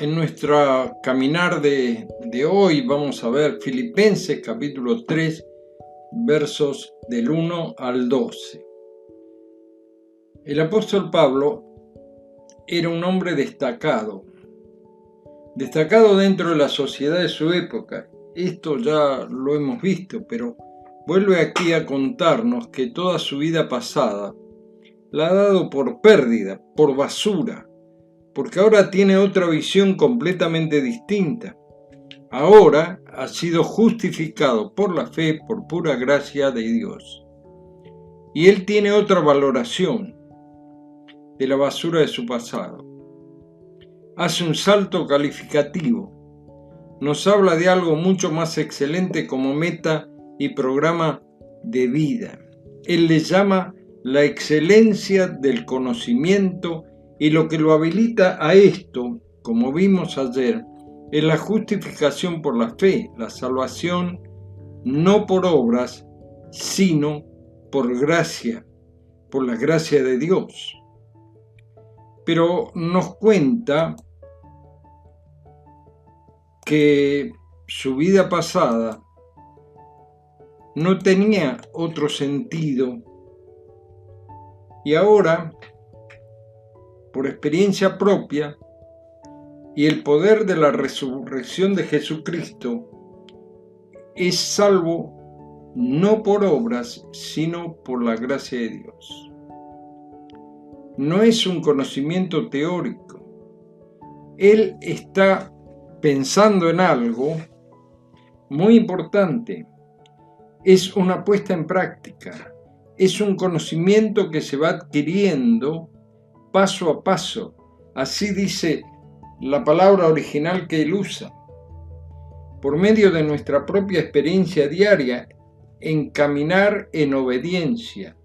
En nuestro caminar de hoy vamos a ver Filipenses capítulo 3, versos del 1 al 12. El apóstol Pablo era un hombre destacado dentro de la sociedad de su época. Esto ya lo hemos visto, pero vuelve aquí a contarnos que toda su vida pasada la ha dado por pérdida, por basura, porque ahora tiene otra visión completamente distinta. Ahora ha sido justificado por la fe, por pura gracia de Dios. Y él tiene otra valoración de la basura de su pasado. Hace un salto calificativo. Nos habla de algo mucho más excelente como meta y programa de vida. Él le llama la excelencia del conocimiento, y lo que lo habilita a esto, como vimos ayer, es la justificación por la fe, la salvación no por obras, sino por gracia, por la gracia de Dios. Pero nos cuenta que su vida pasada no tenía otro sentido y ahora, por experiencia propia y el poder de la resurrección de Jesucristo, es salvo no por obras, sino por la gracia de Dios. No es un conocimiento teórico. Él está pensando en algo muy importante. Es una puesta en práctica. Es un conocimiento que se va adquiriendo paso a paso. Así dice la palabra original que él usa. Por medio de nuestra propia experiencia diaria en caminar en obediencia,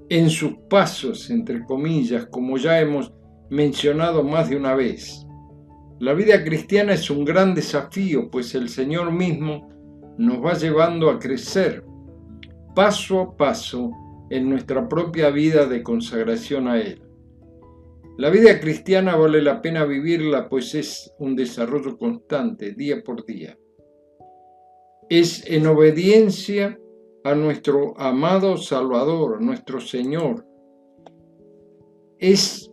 en sus pasos, entre comillas, como ya hemos mencionado más de una vez. La vida cristiana es un gran desafío, pues el Señor mismo nos va llevando a crecer paso a paso en nuestra propia vida de consagración a Él. La vida cristiana vale la pena vivirla, pues es un desarrollo constante, día por día. Es en obediencia a nuestro amado Salvador, nuestro Señor. Es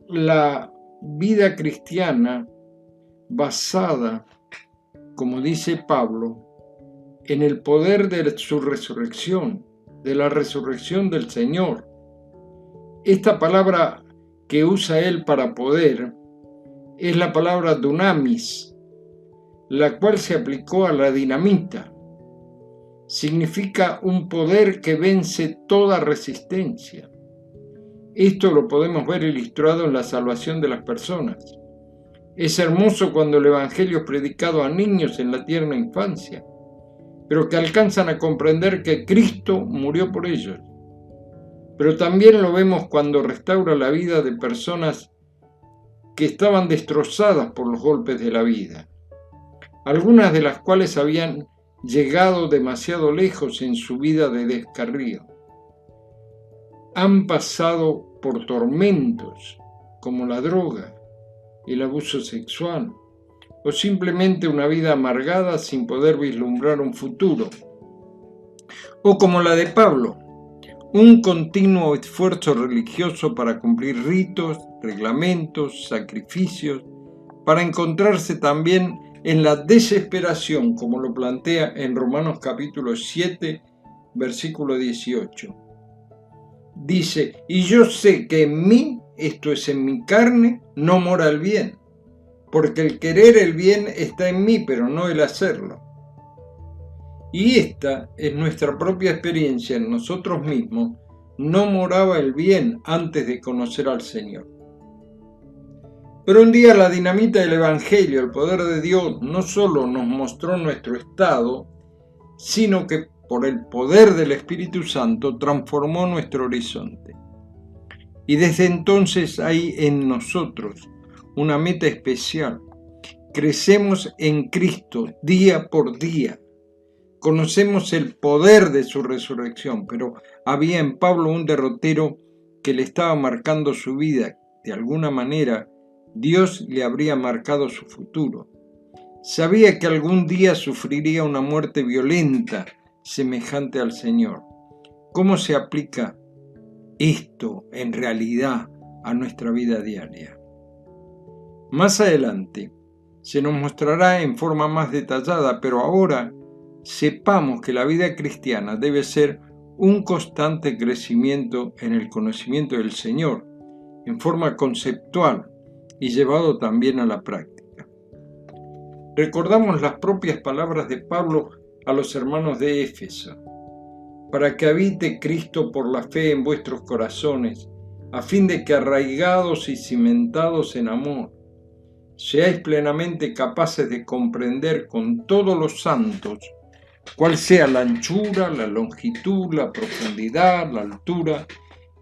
la vida cristiana basada, como dice Pablo, en el poder de su resurrección, de la resurrección del Señor. Esta palabra que usa él para poder es la palabra dunamis, la cual se aplicó a la dinamita. Significa un poder que vence toda resistencia. Esto lo podemos ver ilustrado en la salvación de las personas. Es hermoso cuando el Evangelio es predicado a niños en la tierna infancia, pero que alcanzan a comprender que Cristo murió por ellos. Pero también lo vemos cuando restaura la vida de personas que estaban destrozadas por los golpes de la vida, algunas de las cuales habían llegado demasiado lejos en su vida de descarrío. Han pasado por tormentos como la droga, el abuso sexual o simplemente una vida amargada sin poder vislumbrar un futuro. O como la de Pablo, un continuo esfuerzo religioso para cumplir ritos, reglamentos, sacrificios, para encontrarse también en la desesperación, como lo plantea en Romanos capítulo 7, versículo 18. Dice, y yo sé que en mí, esto es en mi carne, no mora el bien, porque el querer el bien está en mí, pero no el hacerlo. Y esta es nuestra propia experiencia en nosotros mismos. No moraba el bien antes de conocer al Señor. Pero un día la dinamita del Evangelio, el poder de Dios, no solo nos mostró nuestro estado, sino que por el poder del Espíritu Santo transformó nuestro horizonte. Y desde entonces hay en nosotros una meta especial. Crecemos en Cristo día por día. Conocemos el poder de su resurrección, pero había en Pablo un derrotero que le estaba marcando su vida de alguna manera Dios le habría marcado su futuro. Sabía que algún día sufriría una muerte violenta semejante al Señor. ¿Cómo se aplica esto en realidad a nuestra vida diaria? Más adelante se nos mostrará en forma más detallada, pero ahora sepamos que la vida cristiana debe ser un constante crecimiento en el conocimiento del Señor, en forma conceptual y llevado también a la práctica. Recordamos las propias palabras de Pablo a los hermanos de Éfeso: para que habite Cristo por la fe en vuestros corazones, a fin de que, arraigados y cimentados en amor, seáis plenamente capaces de comprender con todos los santos cuál sea la anchura, la longitud, la profundidad, la altura,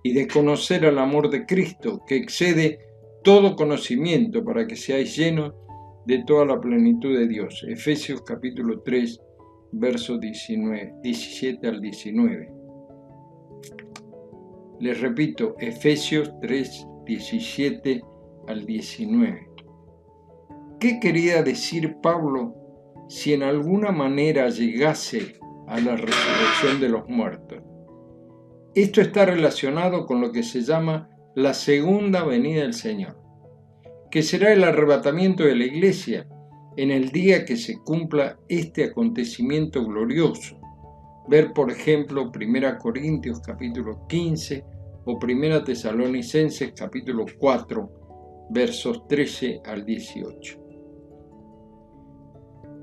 y de conocer el amor de Cristo, que excede todo conocimiento, para que seáis llenos de toda la plenitud de Dios. Efesios capítulo 3, versos 17 al 19. Les repito, Efesios 3, 17 al 19. ¿Qué quería decir Pablo si en alguna manera llegase a la resurrección de los muertos? Esto está relacionado con lo que se llama la segunda venida del Señor, que será el arrebatamiento de la iglesia en el día que se cumpla este acontecimiento glorioso. Ver, por ejemplo, 1 Corintios capítulo 15 o 1 Tesalonicenses capítulo 4, versos 13 al 18.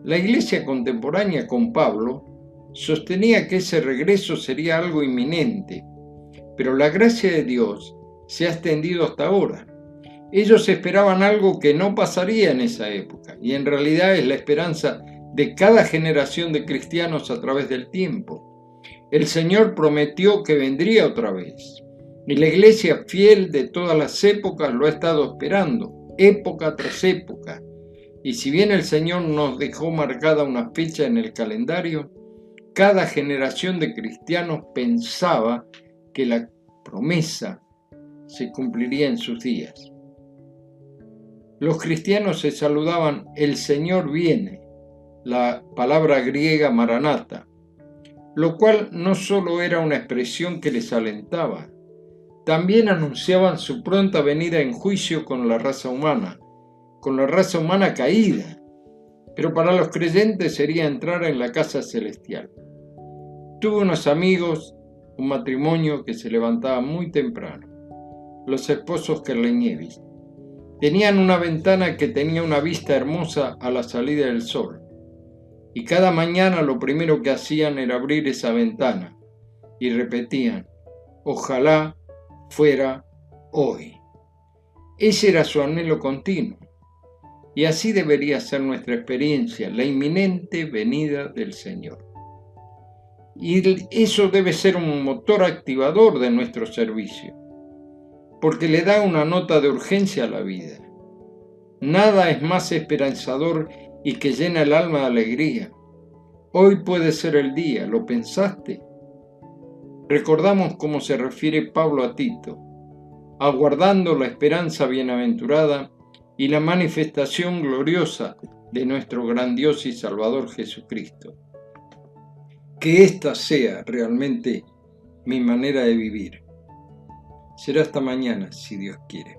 La iglesia contemporánea con Pablo sostenía que ese regreso sería algo inminente, pero la gracia de Dios se ha extendido hasta ahora. Ellos esperaban algo que no pasaría en esa época, y en realidad es la esperanza de cada generación de cristianos a través del tiempo. El Señor prometió que vendría otra vez, y la iglesia fiel de todas las épocas lo ha estado esperando, época tras época. Y si bien el Señor nos dejó marcada una fecha en el calendario, cada generación de cristianos pensaba que la promesa se cumpliría en sus días. Los cristianos se saludaban "el Señor viene", la palabra griega maranata, lo cual no solo era una expresión que les alentaba, también anunciaban su pronta venida en juicio con la raza humana caída, pero para los creyentes sería entrar en la casa celestial. Tuve unos amigos, un matrimonio que se levantaba muy temprano, los esposos Kerlenievis. Tenían una ventana que tenía una vista hermosa a la salida del sol, y cada mañana lo primero que hacían era abrir esa ventana y repetían: ojalá fuera hoy. Ese era su anhelo continuo. Y así debería ser nuestra experiencia, la inminente venida del Señor. Y eso debe ser un motor activador de nuestro servicio, porque le da una nota de urgencia a la vida. Nada es más esperanzador y que llena el alma de alegría. Hoy puede ser el día, ¿lo pensaste? Recordamos cómo se refiere Pablo a Tito: aguardando la esperanza bienaventurada y la manifestación gloriosa de nuestro gran Dios y Salvador Jesucristo. Que esta sea realmente mi manera de vivir. Será hasta mañana, si Dios quiere.